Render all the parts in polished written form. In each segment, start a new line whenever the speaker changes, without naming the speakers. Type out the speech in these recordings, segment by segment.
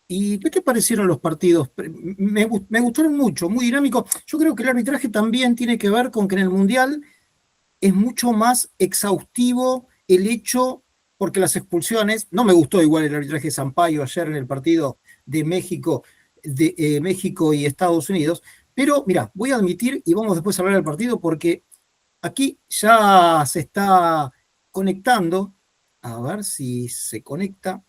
¿Y qué te parecieron los partidos? Me gustaron mucho, muy dinámicos. Yo creo que el arbitraje también tiene que ver con que en el Mundial es mucho más exhaustivo el hecho, porque las expulsiones, no me gustó igual el arbitraje de Sampaio ayer en el partido de México, México y Estados Unidos, pero mira, voy a admitir, y vamos después a hablar del partido, porque aquí ya se está conectando, a ver si se conecta.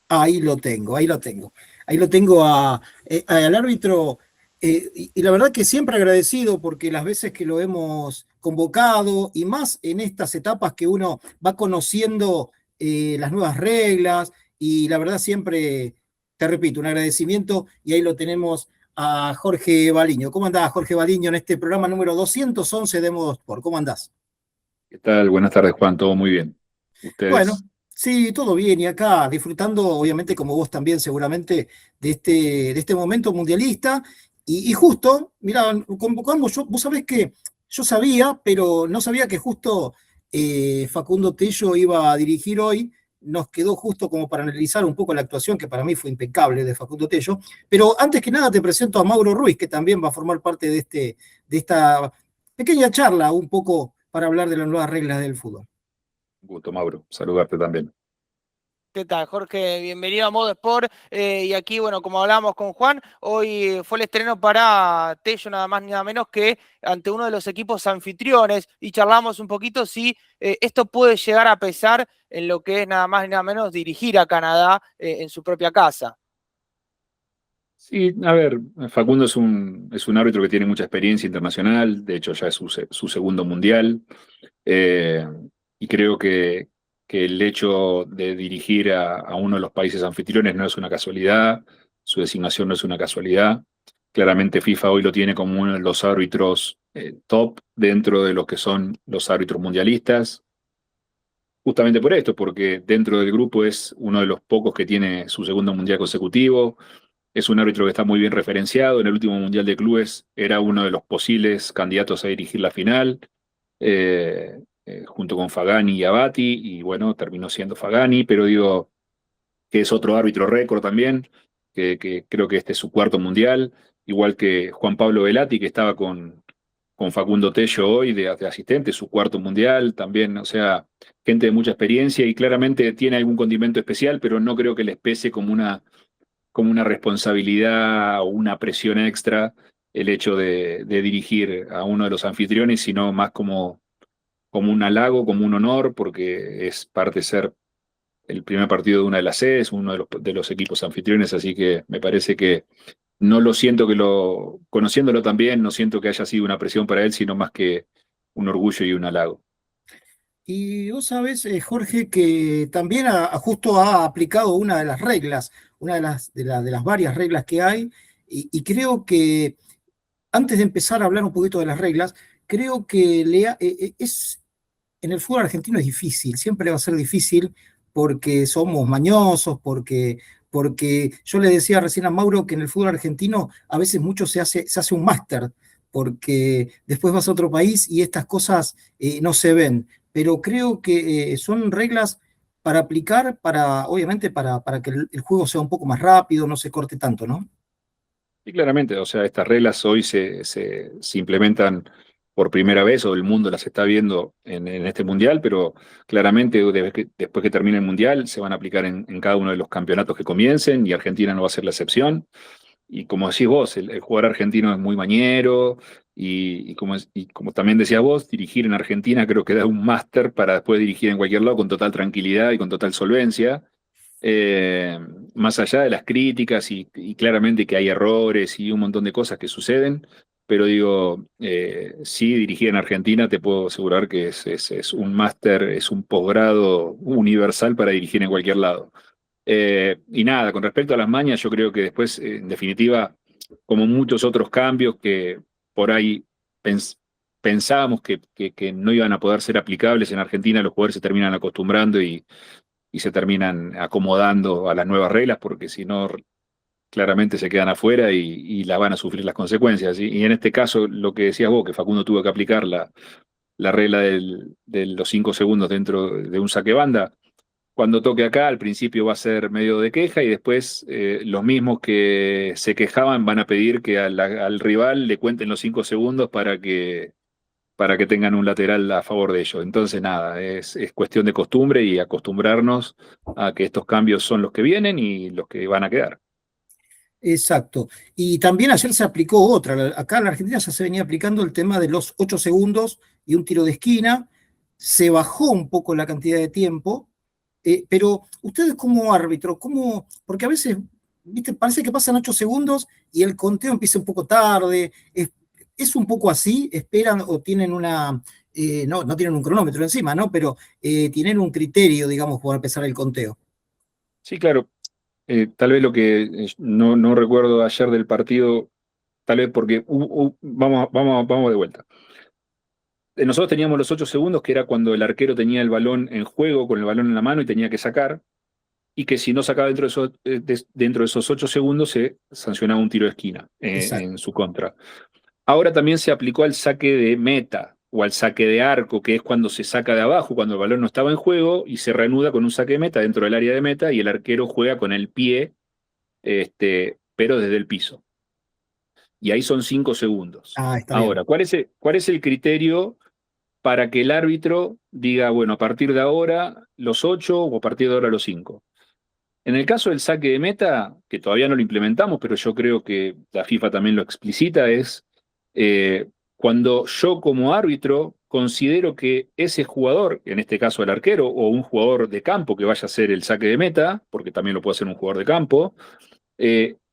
Ahí lo tengo, ahí lo tengo. Ahí lo tengo al árbitro, y la verdad que siempre agradecido porque las veces que lo hemos convocado y más en estas etapas que uno va conociendo las nuevas reglas y la verdad siempre, te repito, un agradecimiento y ahí lo tenemos a Jorge Baliño. ¿Cómo andás, Jorge Baliño, en este programa número 211 de Modo Sport? ¿Cómo andás?
¿Qué tal? Buenas tardes, Juan. Todo muy bien.
Bueno,
¿Ustedes?
sí, todo bien y acá disfrutando, obviamente como vos también seguramente, de este momento mundialista. Y justo, mirá, convocamos, vos sabés que yo sabía, pero no sabía que justo Facundo Tello iba a dirigir hoy. Nos quedó justo como para analizar un poco la actuación, que para mí fue impecable de Facundo Tello. Pero antes que nada te presento a Mauro Ruiz, que también va a formar parte de esta pequeña charla, un poco para hablar de las nuevas reglas del fútbol.
Un gusto, Mauro. Saludarte también.
¿Qué tal, Jorge? Bienvenido a Modo Sport. Y aquí, bueno, como hablábamos con Juan, hoy fue el estreno para Tello, nada más ni nada menos que ante uno de los equipos anfitriones. Y charlamos un poquito si esto puede llegar a pesar en lo que es nada más ni nada menos dirigir a Canadá en su propia casa.
Sí, a ver, Facundo es un árbitro que tiene mucha experiencia internacional. De hecho, ya es su segundo mundial. Eh, y creo que el hecho de dirigir a uno de los países anfitriones no es una casualidad. Su designación no es una casualidad. Claramente FIFA hoy lo tiene como uno de los árbitros top dentro de los que son los árbitros mundialistas. Justamente por esto, porque dentro del grupo es uno de los pocos que tiene su segundo mundial consecutivo. Es un árbitro que está muy bien referenciado. En el último mundial de clubes era uno de los posibles candidatos a dirigir la final, junto con Fagani y Abati, y bueno, terminó siendo Fagani, pero digo que es otro árbitro récord también, que creo que este es su cuarto mundial, igual que Juan Pablo Velati, que estaba con Facundo Tello hoy de asistente, su cuarto mundial también, o sea, gente de mucha experiencia y claramente tiene algún condimento especial, pero no creo que les pese como una responsabilidad o una presión extra el hecho de dirigir a uno de los anfitriones, sino más como un halago, como un honor, porque es parte de ser el primer partido de una de las sedes, uno de los equipos anfitriones, así que me parece que no lo siento conociéndolo también, no siento que haya sido una presión para él, sino más que un orgullo y un halago.
Y vos sabés, Jorge, que también justo ha aplicado una de las reglas, una de las varias reglas que hay, y creo que antes de empezar a hablar un poquito de las reglas, creo que en el fútbol argentino es difícil, siempre va a ser difícil porque somos mañosos, porque yo le decía recién a Mauro que en el fútbol argentino a veces mucho se hace un máster, porque después vas a otro país y estas cosas no se ven. Pero creo que son reglas para aplicar, obviamente para que el juego sea un poco más rápido, no se corte tanto, ¿no?
Y claramente, o sea, estas reglas hoy se implementan por primera vez, o el mundo las está viendo en este mundial, pero claramente después que termine el mundial se van a aplicar en cada uno de los campeonatos que comiencen y Argentina no va a ser la excepción. Y como decís vos, el jugador argentino es muy mañero y como también decías vos, dirigir en Argentina creo que da un máster para después dirigir en cualquier lado con total tranquilidad y con total solvencia. Eh, Más allá de las críticas y claramente que hay errores y un montón de cosas que suceden, pero digo, sí, dirigir en Argentina te puedo asegurar que es un máster, es un posgrado universal para dirigir en cualquier lado. Y nada, con respecto a las mañas, yo creo que después, en definitiva, como muchos otros cambios que por ahí pens- pensábamos que no iban a poder ser aplicables en Argentina, los jugadores se terminan acostumbrando y se terminan acomodando a las nuevas reglas, porque si no, claramente se quedan afuera y la van a sufrir las consecuencias. Y en este caso, lo que decías vos, que Facundo tuvo que aplicar la regla de los 5 segundos dentro de un saque banda, cuando toque acá, al principio va a ser medio de queja y después los mismos que se quejaban van a pedir que al rival le cuenten los 5 segundos para que tengan un lateral a favor de ellos. Entonces, nada, es cuestión de costumbre y acostumbrarnos a que estos cambios son los que vienen y los que van a quedar.
Exacto. Y también ayer se aplicó otra. Acá en la Argentina ya se venía aplicando el tema de los 8 segundos y un tiro de esquina. Se bajó un poco la cantidad de tiempo, pero ustedes como árbitro, ¿cómo? Porque a veces, ¿viste? Parece que pasan 8 segundos y el conteo empieza un poco tarde. Es un poco así, esperan o tienen no tienen un cronómetro encima, ¿no? Pero tienen un criterio, digamos, para empezar el conteo.
Sí, claro. Tal vez lo que no recuerdo ayer del partido, tal vez porque vamos de vuelta. Nosotros teníamos los 8 segundos, que era cuando el arquero tenía el balón en juego, con el balón en la mano y tenía que sacar, y que si no sacaba dentro de esos 8 segundos se sancionaba un tiro de esquina
Exacto.
en su contra. Ahora también se aplicó al saque de meta o al saque de arco, que es cuando se saca de abajo, cuando el balón no estaba en juego, y se reanuda con un saque de meta dentro del área de meta y el arquero juega con el pie, pero desde el piso. Y ahí son 5 segundos.
Ah, está bien.
Ahora, ¿cuál es el criterio para que el árbitro diga, bueno, a partir de ahora los 8 o a partir de ahora los 5? En el caso del saque de meta, que todavía no lo implementamos, pero yo creo que la FIFA también lo explicita, es eh, cuando yo como árbitro considero que ese jugador, en este caso el arquero, o un jugador de campo que vaya a hacer el saque de meta, porque también lo puede hacer un jugador de campo,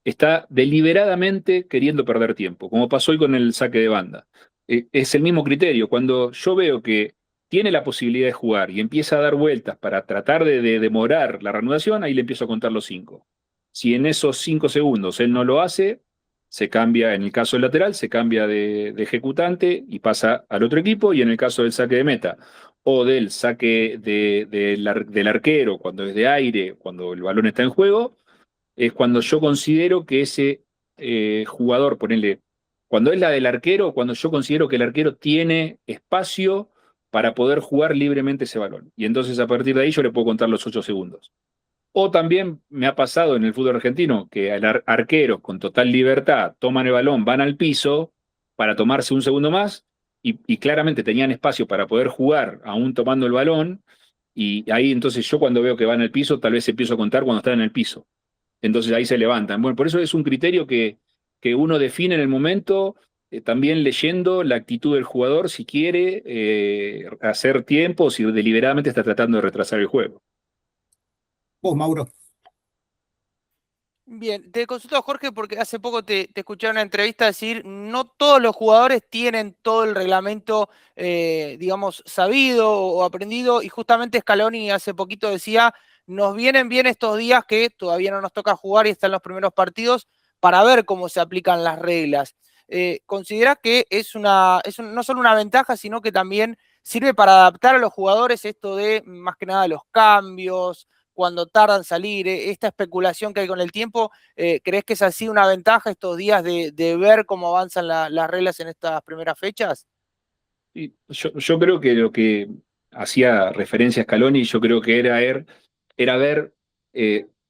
está deliberadamente queriendo perder tiempo, como pasó hoy con el saque de banda. Es el mismo criterio. Cuando yo veo que tiene la posibilidad de jugar y empieza a dar vueltas para tratar de demorar la reanudación, ahí le empiezo a contar los 5. Si en esos 5 segundos él no lo hace, se cambia, en el caso del lateral, se cambia de ejecutante y pasa al otro equipo, y en el caso del saque de meta o del saque del arquero, cuando es de aire, cuando el balón está en juego, es cuando yo considero que ese jugador, ponele, cuando es la del arquero, cuando yo considero que el arquero tiene espacio para poder jugar libremente ese balón. Y entonces a partir de ahí yo le puedo contar los 8 segundos. O también me ha pasado en el fútbol argentino que arqueros con total libertad toman el balón, van al piso para tomarse un segundo más y claramente tenían espacio para poder jugar aún tomando el balón. Y ahí entonces yo cuando veo que van al piso, tal vez empiezo a contar cuando están en el piso. Entonces ahí se levantan. Bueno, por eso es un criterio que uno define en el momento, también leyendo la actitud del jugador, si quiere hacer tiempo o si deliberadamente está tratando de retrasar el juego.
Vos, Mauro.
Bien, te consulto, Jorge, porque hace poco te escuché en una entrevista decir, no todos los jugadores tienen todo el reglamento, digamos, sabido o aprendido, y justamente Scaloni hace poquito decía, nos vienen bien estos días que todavía no nos toca jugar y están los primeros partidos para ver cómo se aplican las reglas. ¿Considera que no solo una ventaja, sino que también sirve para adaptar a los jugadores esto de, más que nada, los cambios, cuando tardan en salir, esta especulación que hay con el tiempo, ¿crees que es así una ventaja estos días de ver cómo avanzan las reglas en estas primeras fechas?
Y yo creo que lo que hacía referencia a Scaloni, yo creo que era ver,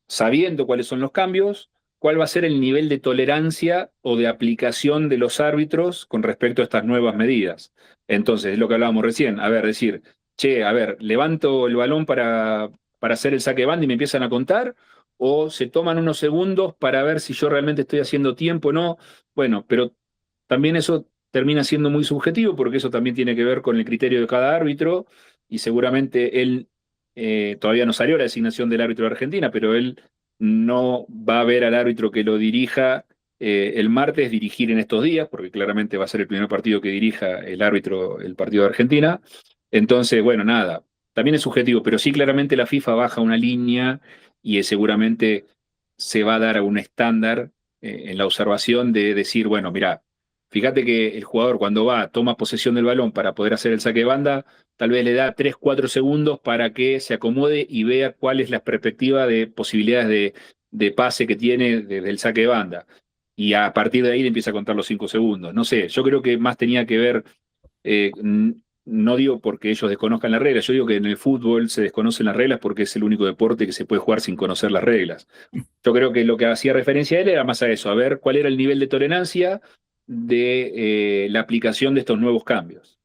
sabiendo cuáles son los cambios, cuál va a ser el nivel de tolerancia o de aplicación de los árbitros con respecto a estas nuevas medidas. Entonces, es lo que hablábamos recién, a ver, decir, che, a ver, levanto el balón para hacer el saque de banda y me empiezan a contar, o se toman unos segundos para ver si yo realmente estoy haciendo tiempo o no. Bueno, pero también eso termina siendo muy subjetivo, porque eso también tiene que ver con el criterio de cada árbitro, y seguramente él todavía no salió la designación del árbitro de Argentina, pero él no va a ver al árbitro que lo dirija el martes dirigir en estos días, porque claramente va a ser el primer partido que dirija el árbitro, el partido de Argentina. Entonces, bueno, nada, también es subjetivo, pero sí claramente la FIFA baja una línea y seguramente se va a dar a un estándar en la observación de decir, bueno, mira, fíjate que el jugador cuando va, toma posesión del balón para poder hacer el saque de banda, tal vez le da 3, 4 segundos para que se acomode y vea cuál es la perspectiva de posibilidades de pase que tiene desde el saque de banda. Y a partir de ahí le empieza a contar los 5 segundos. No sé, yo creo que más tenía que ver no digo porque ellos desconozcan las reglas, yo digo que en el fútbol se desconocen las reglas porque es el único deporte que se puede jugar sin conocer las reglas. Yo creo que lo que hacía referencia a él era más a eso, a ver cuál era el nivel de tolerancia de la aplicación de estos nuevos cambios.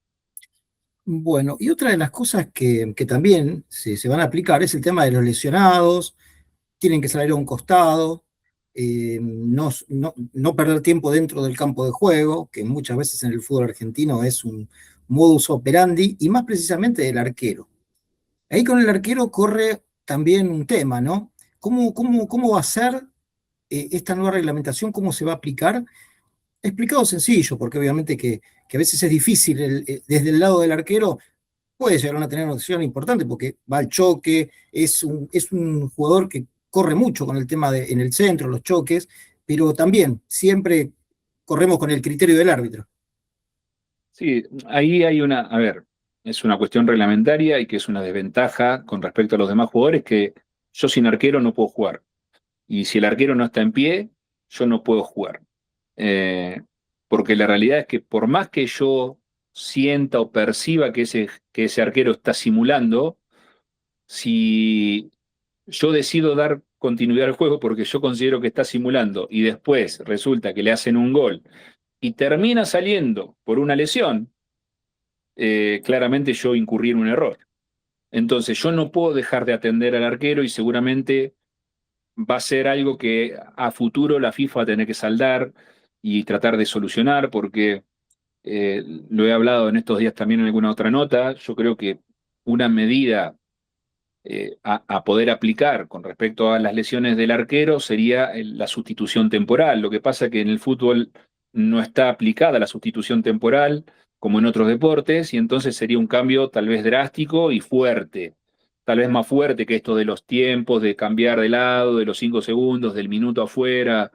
Bueno, y otra de las cosas que también se van a aplicar es el tema de los lesionados, tienen que salir a un costado, no perder tiempo dentro del campo de juego, que muchas veces en el fútbol argentino es un modus operandi, y más precisamente del arquero. Ahí con el arquero corre también un tema, ¿no? ¿Cómo va a ser esta nueva reglamentación? ¿Cómo se va a aplicar? Explicado sencillo, porque obviamente que a veces es difícil desde el lado del arquero, puede llegar a tener una opción importante porque va al choque, es un jugador que corre mucho con el tema en el centro, los choques, pero también siempre corremos con el criterio del árbitro.
Sí, ahí hay a ver, es una cuestión reglamentaria y que es una desventaja con respecto a los demás jugadores que yo sin arquero no puedo jugar. Y si el arquero no está en pie, yo no puedo jugar. Eh, Porque la realidad es que por más que yo sienta o perciba que ese arquero está simulando, si yo decido dar continuidad al juego porque yo considero que está simulando y después resulta que le hacen un gol y termina saliendo por una lesión, claramente yo incurrí en un error. Entonces yo no puedo dejar de atender al arquero y seguramente va a ser algo que a futuro la FIFA va a tener que saldar y tratar de solucionar porque lo he hablado en estos días también en alguna otra nota. Yo creo que una medida a poder aplicar con respecto a las lesiones del arquero sería la sustitución temporal. Lo que pasa es que en el fútbol no está aplicada la sustitución temporal como en otros deportes y entonces sería un cambio tal vez drástico y fuerte. Tal vez más fuerte que esto de los tiempos, de cambiar de lado, de los 5 segundos, del minuto afuera,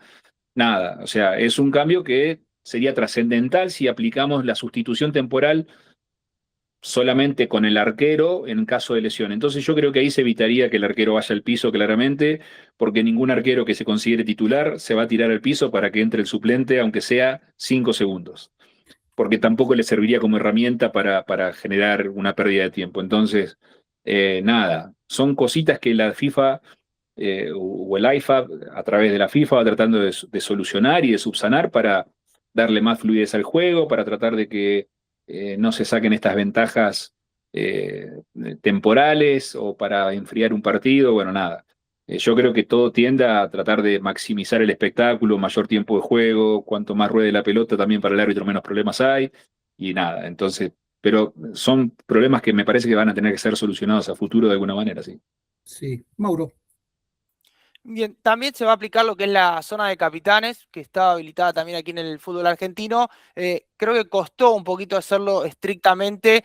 nada. O sea, es un cambio que sería trascendental si aplicamos la sustitución temporal solamente con el arquero en caso de lesión. Entonces yo creo que ahí se evitaría que el arquero vaya al piso claramente, porque ningún arquero que se considere titular se va a tirar al piso para que entre el suplente, aunque sea 5 segundos, porque tampoco le serviría como herramienta para generar una pérdida de tiempo. Entonces, nada, son cositas que la FIFA o el IFAB a través de la FIFA va tratando de solucionar y de subsanar para darle más fluidez al juego, para tratar de que no se saquen estas ventajas eh, temporales o para enfriar un partido, bueno, nada. Yo creo que todo tiende a tratar de maximizar el espectáculo, mayor tiempo de juego, cuanto más ruede la pelota también para el árbitro menos problemas hay y nada, entonces, pero son problemas que me parece que van a tener que ser solucionados a futuro de alguna manera, sí.
Sí, Mauro.
Bien, también se va a aplicar lo que es la zona de capitanes, que está habilitada también aquí en el fútbol argentino. Creo que costó un poquito hacerlo estrictamente,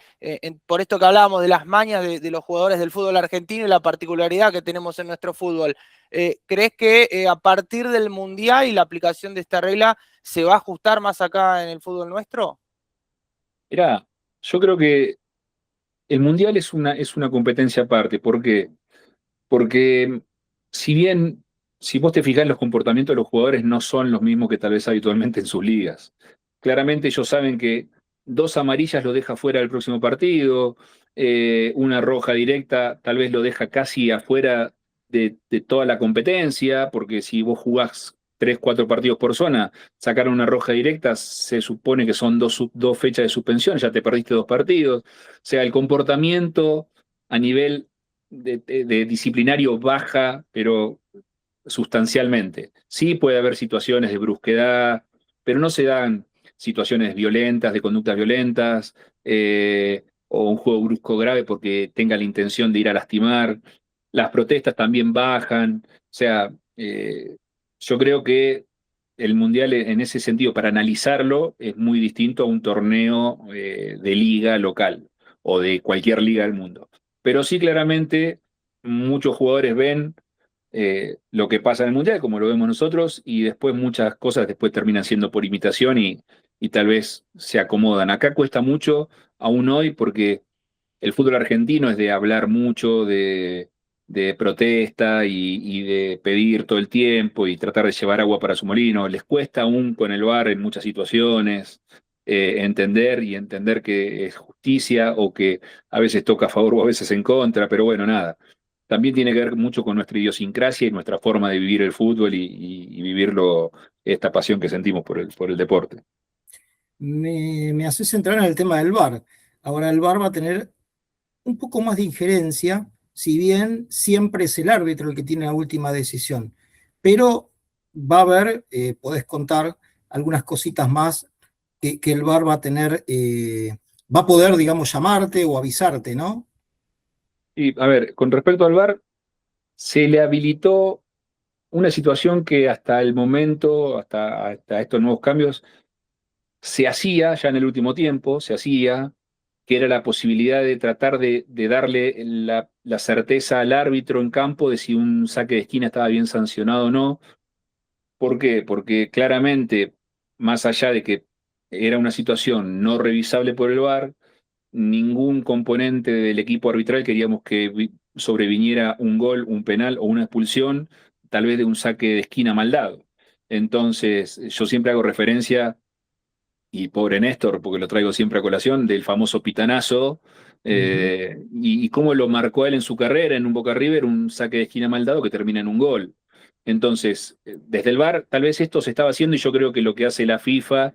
por esto que hablábamos de las mañas de los jugadores del fútbol argentino y la particularidad que tenemos en nuestro fútbol. ¿Crees que a partir del Mundial y la aplicación de esta regla se va a ajustar más acá en el fútbol nuestro?
Mirá, yo creo que el Mundial es una competencia aparte. ¿Por qué? Porque si bien, si vos te fijás, los comportamientos de los jugadores no son los mismos que tal vez habitualmente en sus ligas. Claramente ellos saben que 2 amarillas lo deja fuera del próximo partido, una roja directa tal vez lo deja casi afuera de toda la competencia, porque si vos jugás 3, 4 partidos por zona, sacar una roja directa se supone que son dos fechas de suspensión, ya te perdiste 2 partidos. O sea, el comportamiento a nivel de disciplinario baja, pero sustancialmente. Sí puede haber situaciones de brusquedad, pero no se dan situaciones violentas, de conductas violentas, o un juego brusco grave porque tenga la intención de ir a lastimar. Las protestas también bajan. O sea, yo creo que el Mundial en ese sentido, para analizarlo, es muy distinto a un torneo de liga local o de cualquier liga del mundo. Pero sí, claramente, muchos jugadores ven lo que pasa en el Mundial, como lo vemos nosotros, y después muchas cosas después terminan siendo por imitación y tal vez se acomodan. Acá cuesta mucho, aún hoy, porque el fútbol argentino es de hablar mucho, de protesta y de pedir todo el tiempo y tratar de llevar agua para su molino. Les cuesta aún con el VAR en muchas situaciones. entender que es justicia o que a veces toca a favor o a veces en contra, pero bueno, nada. También tiene que ver mucho con nuestra idiosincrasia y nuestra forma de vivir el fútbol y vivirlo, esta pasión que sentimos por el deporte.
Me haces entrar en el tema del VAR. Ahora el VAR va a tener un poco más de injerencia, si bien siempre es el árbitro el que tiene la última decisión. Pero va a haber, podés contar algunas cositas más que el VAR va a tener, va a poder, digamos, llamarte o avisarte, ¿no?
Y a ver, con respecto al VAR, se le habilitó una situación que hasta el momento, hasta estos nuevos cambios, se hacía ya en el último tiempo, se hacía, que era la posibilidad de tratar de darle la certeza al árbitro en campo de si un saque de esquina estaba bien sancionado o no. ¿Por qué? Porque claramente, más allá de que era una situación no revisable por el VAR, ningún componente del equipo arbitral queríamos que sobreviniera un gol, un penal o una expulsión, tal vez de un saque de esquina mal dado. Entonces, yo siempre hago referencia, y pobre Néstor, porque lo traigo siempre a colación, del famoso pitanazo,
Ujú.
y cómo lo marcó él en su carrera en un Boca River, un saque de esquina mal dado que termina en un gol. Entonces, desde el VAR, tal vez esto se estaba haciendo y yo creo que lo que hace la FIFA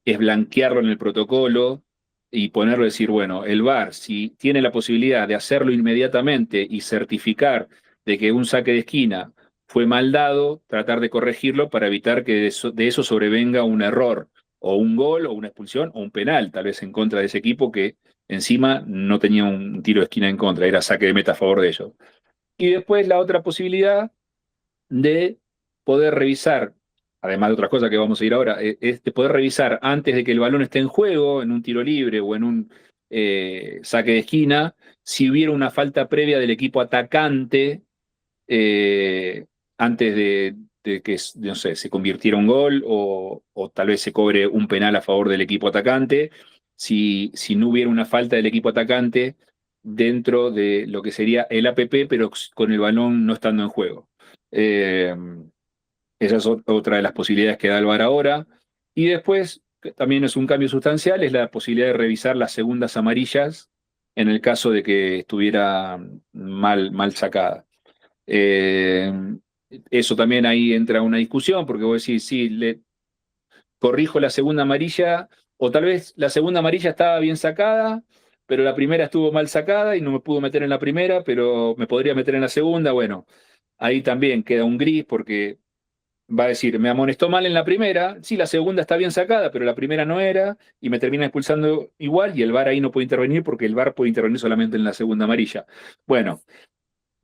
es blanquearlo en el protocolo y ponerlo, decir, bueno, el VAR, si tiene la posibilidad de hacerlo inmediatamente y certificar de que un saque de esquina fue mal dado, tratar de corregirlo para evitar que de eso sobrevenga un error o un gol, o una expulsión, o un penal, tal vez en contra de ese equipo que encima no tenía un tiro de esquina en contra, era saque de meta a favor de ellos. Y después la otra posibilidad de poder revisar, además de otras cosas que vamos a ir ahora, es de poder revisar antes de que el balón esté en juego, en un tiro libre o en un saque de esquina, si hubiera una falta previa del equipo atacante, eh, antes de que, no sé, se convirtiera un gol o tal vez se cobre un penal a favor del equipo atacante, si no hubiera una falta del equipo atacante dentro de lo que sería el APP, pero con el balón no estando en juego. Eh, Esa es otra de las posibilidades que da el VAR ahora. Y después, que también es un cambio sustancial, es la posibilidad de revisar las segundas amarillas en el caso de que estuviera mal sacada. Eh, Eso también ahí entra una discusión, porque vos decís, sí, le corrijo la segunda amarilla, o tal vez la segunda amarilla estaba bien sacada, pero la primera estuvo mal sacada y no me pudo meter en la primera, pero me podría meter en la segunda. Bueno, ahí también queda un gris porque va a decir, me amonestó mal en la primera, sí, la segunda está bien sacada, pero la primera no era, y me termina expulsando igual, y el VAR ahí no puede intervenir porque el VAR puede intervenir solamente en la segunda amarilla. Bueno,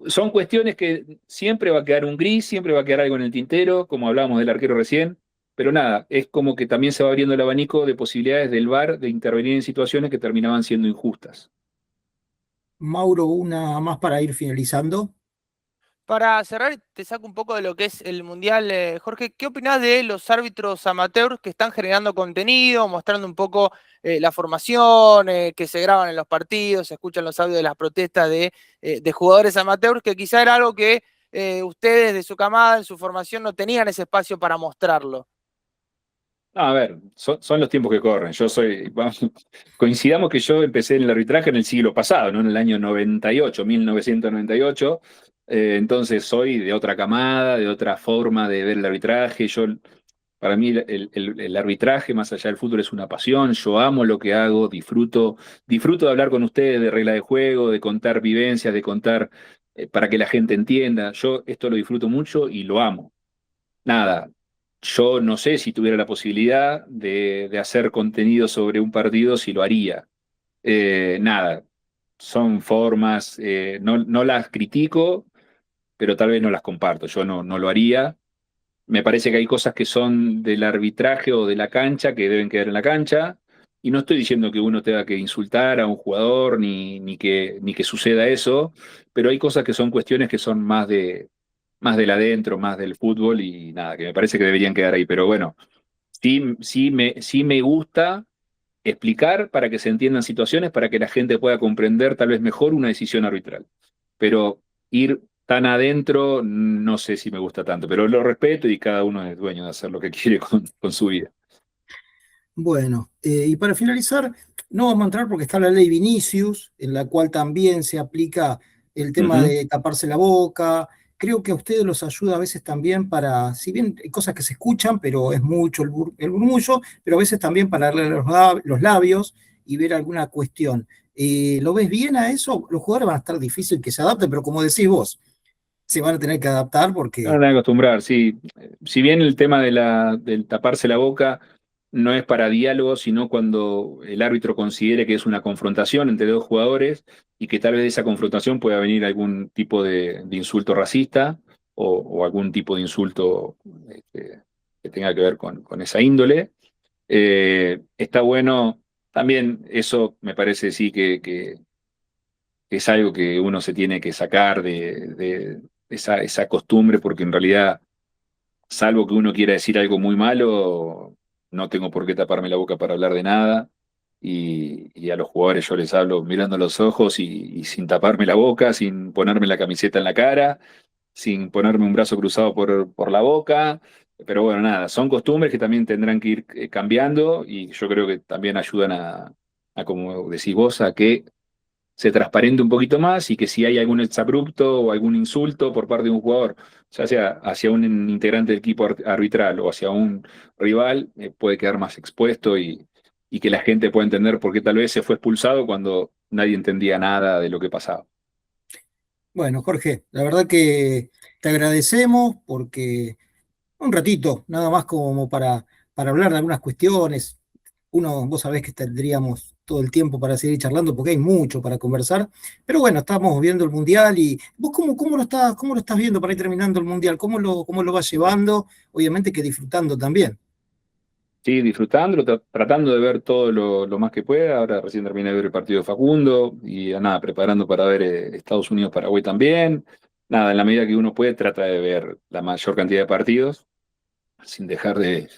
son cuestiones que siempre va a quedar un gris, siempre va a quedar algo en el tintero, como hablábamos del arquero recién, pero nada, es como que también se va abriendo el abanico de posibilidades del VAR de intervenir en situaciones que terminaban siendo injustas.
Mauro, una más para ir finalizando.
Para cerrar, te saco un poco de lo que es el Mundial. Jorge, ¿qué opinás de los árbitros amateurs que están generando contenido, mostrando un poco la formación, que se graban en los partidos, se escuchan los audios de las protestas de jugadores amateurs, que quizá era algo que ustedes de su camada, en su formación, no tenían ese espacio para mostrarlo?
A ver, son los tiempos que corren. Coincidamos que yo empecé en el arbitraje en el siglo pasado, ¿no? En el año 98, 1998. Entonces soy de otra camada, de otra forma de ver el arbitraje. Para mí el arbitraje, más allá del fútbol, es una pasión. Yo amo lo que hago, disfruto de hablar con ustedes de regla de juego, de contar vivencias, de contar para que la gente entienda. Yo esto lo disfruto mucho y lo amo. Nada, yo no sé si tuviera la posibilidad de hacer contenido sobre un partido, si lo haría. Nada, son formas, no las critico, pero tal vez no las comparto. Yo no lo haría. Me parece que hay cosas que son del arbitraje o de la cancha que deben quedar en la cancha. Y no estoy diciendo que uno tenga que insultar a un jugador ni que suceda eso, pero hay cosas que son cuestiones que son más del adentro, más del fútbol y nada, que me parece que deberían quedar ahí. Pero bueno, sí me gusta explicar para que se entiendan situaciones, para que la gente pueda comprender tal vez mejor una decisión arbitral. Pero ir tan adentro, no sé si me gusta tanto, pero lo respeto y cada uno es dueño de hacer lo que quiere con su vida.
Bueno, y para finalizar, no vamos a entrar porque está la ley Vinicius, en la cual también se aplica el tema
Ujú.
de taparse la boca. Creo que a ustedes los ayuda a veces también para, si bien hay cosas que se escuchan, pero es mucho el murmullo, pero a veces también para leer los labios y ver alguna cuestión. ¿Lo ves bien a eso? Los jugadores van a estar difícil que se adapten, pero como decís vos, se van a tener que adaptar
Van a
porque,
tener que acostumbrar, sí. Si bien el tema del taparse la boca no es para diálogo, sino cuando el árbitro considere que es una confrontación entre dos jugadores y que tal vez de esa confrontación pueda venir algún tipo de insulto racista o algún tipo de insulto que tenga que ver con esa índole. Está bueno, también eso me parece sí que es algo que uno se tiene que sacar de esa costumbre, porque en realidad, salvo que uno quiera decir algo muy malo, no tengo por qué taparme la boca para hablar de nada. Y a los jugadores yo les hablo mirando a los ojos y sin taparme la boca, sin ponerme la camiseta en la cara, sin ponerme un brazo cruzado por la boca. Pero bueno, nada, son costumbres que también tendrán que ir cambiando y yo creo que también ayudan como decís vos, a que se transparente un poquito más y que si hay algún exabrupto o algún insulto por parte de un jugador, ya sea hacia un integrante del equipo arbitral o hacia un rival, puede quedar más expuesto y que la gente pueda entender por qué tal vez se fue expulsado cuando nadie entendía nada de lo que pasaba.
bueno, Jorge, la verdad que te agradecemos porque un ratito, nada más como para hablar de algunas cuestiones. Vos sabés que tendríamos todo el tiempo para seguir charlando porque hay mucho para conversar. Pero bueno, estamos viendo el Mundial y vos cómo lo estás viendo para ir terminando el Mundial, cómo lo vas llevando, obviamente que disfrutando también.
Sí, disfrutándolo, tratando de ver todo lo más que pueda. Ahora recién terminé de ver el partido de Facundo y nada, preparando para ver Estados Unidos-Paraguay también. Nada, en la medida que uno puede, trata de ver la mayor cantidad de partidos sin dejar de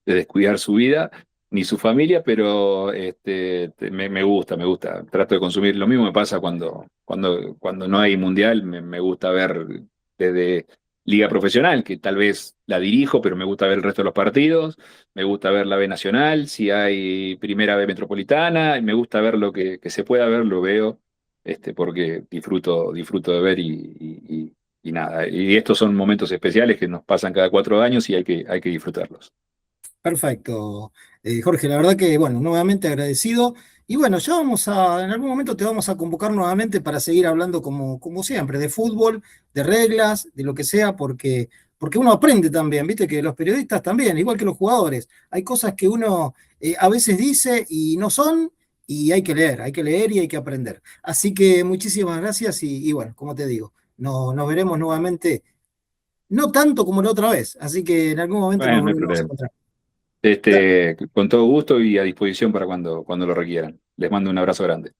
descuidar su vida ni su familia, pero me gusta, me gusta. Trato de consumir. Lo mismo me pasa cuando no hay mundial, me gusta ver desde liga profesional, que tal vez la dirijo, pero me gusta ver el resto de los partidos, me gusta ver la B Nacional, si hay primera B Metropolitana, y me gusta ver lo que se pueda ver, lo veo, porque disfruto de ver y nada, y estos son momentos especiales que nos pasan cada 4 años y hay que disfrutarlos.
Perfecto, Jorge, la verdad que, bueno, nuevamente agradecido. Y bueno, ya en algún momento te vamos a convocar nuevamente para seguir hablando como siempre, de fútbol, de reglas, de lo que sea, porque uno aprende también, viste que los periodistas también, igual que los jugadores, hay cosas que uno a veces dice y no son, y hay que leer y hay que aprender. Así que muchísimas gracias y bueno, como te digo, nos veremos nuevamente, no tanto como la otra vez, así que en algún momento nos
Bueno, no hay
volveremos a
problema.
encontrar.
Con todo gusto y a disposición para cuando lo requieran. Les mando un abrazo grande.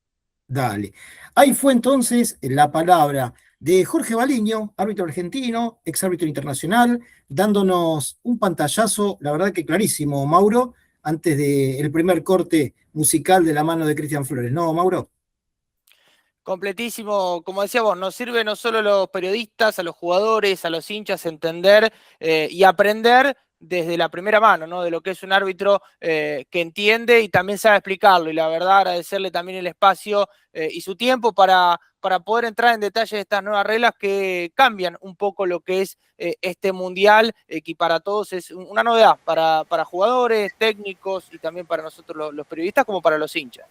Dale. Ahí fue entonces la palabra de Jorge Baliño, árbitro argentino, ex árbitro internacional, dándonos un pantallazo, la verdad que clarísimo, Mauro, antes del primer corte musical de la mano de Cristian Flores. ¿No, Mauro?
Completísimo, como decía vos, nos sirve no solo a los periodistas, a los jugadores, a los hinchas entender y aprender desde la primera mano, ¿no? De lo que es un árbitro que entiende y también sabe explicarlo. Y la verdad, agradecerle también el espacio y su tiempo para poder entrar en detalle de estas nuevas reglas que cambian un poco lo que es este mundial, que para todos es una novedad, para jugadores, técnicos y también para nosotros los periodistas como para los hinchas.